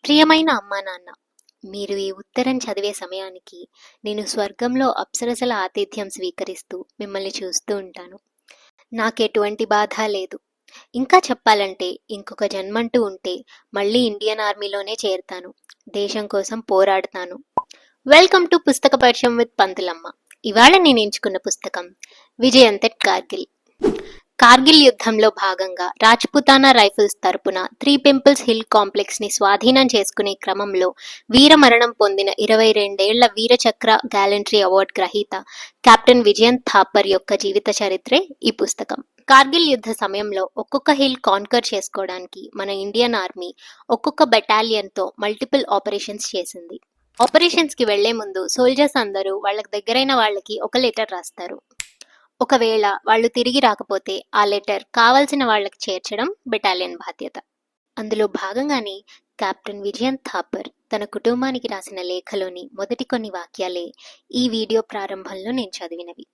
ప్రియమైన అమ్మా నాన్న, మీరు ఈ ఉత్తరం చదివే సమయానికి నేను స్వర్గంలో అప్సరసల ఆతిథ్యం స్వీకరిస్తూ మిమ్మల్ని చూస్తూ ఉంటాను. నాకెటువంటి బాధ లేదు. ఇంకా చెప్పాలంటే ఇంకొక జన్మంటూ ఉంటే మళ్ళీ ఇండియన్ ఆర్మీలోనే చేరుతాను. దేశం కోసం పోరాడతాను. వెల్కమ్ టు పుస్తక పరిచయం విత్ పంతులమ్మ. ఇవాళ నేను ఎంచుకున్న పుస్తకం విజయంత్ ఎట్ కార్గిల్. కార్గిల్ యుద్ధంలో భాగంగా రాజ్పుతానా రైఫిల్స్ తరపున 3 పింపుల్స్ హిల్ కాంప్లెక్స్ ని స్వాధీనం చేసుకునే క్రమంలో వీరమరణం పొందిన 22 ఏళ్ల వీరచక్ర గ్యాలంటరీ అవార్డు గ్రహీత కెప్టెన్ విజయంత్ థాపర్ యొక్క జీవిత చరిత్రే ఈ పుస్తకం. కార్గిల్ యుద్ధ సమయంలో ఒక్కొక్క హిల్ కాన్కర్ చేసుకోవడానికి మన ఇండియన్ ఆర్మీ ఒక్కొక్క బెటాలియన్తో మల్టిపుల్ ఆపరేషన్స్ చేసింది. ఆపరేషన్స్కి వెళ్లే ముందు సోల్జర్స్ అందరూ వాళ్ళకి దగ్గరైన వాళ్ళకి ఒక లెటర్ రాస్తారు. ఒకవేళ వాళ్ళు తిరిగి రాకపోతే ఆ లెటర్ కావాల్సిన వాళ్ళకి చేర్చడం బెటాలియన్ బాధ్యత. అందులో భాగంగానే కెప్టెన్ విజయంత్ థాపర్ తన కుటుంబానికి రాసిన లేఖలోని మొదటి కొన్ని వాక్యాలే ఈ వీడియో ప్రారంభంలో నేను చదివినవి.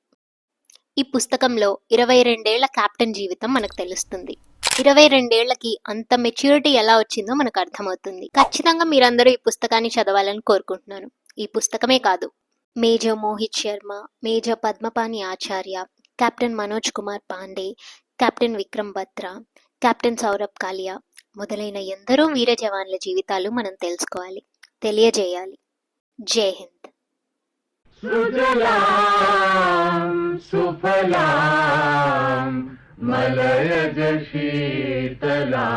ఈ పుస్తకంలో 22 ఏళ్ల కెప్టెన్ జీవితం మనకు తెలుస్తుంది. 22 ఏళ్లకి అంత మెచ్యూరిటీ ఎలా వచ్చిందో మనకు అర్థమవుతుంది. ఖచ్చితంగా మీరందరూ ఈ పుస్తకాన్ని చదవాలని కోరుకుంటున్నాను. ఈ పుస్తకమే కాదు, major Mohit Sharma, major Padmapani Acharya, captain Manoj Kumar Pandey, captain Vikram Batra, captain Saurabh Kalia మొదలైన ఎందరో వీర జవాన్ల జీవితాలు మనం తెలుసుకోవాలి, తెలియజేయాలి. జై హింద్. సుజలాం సుఫలాం మలయజ శీతలాం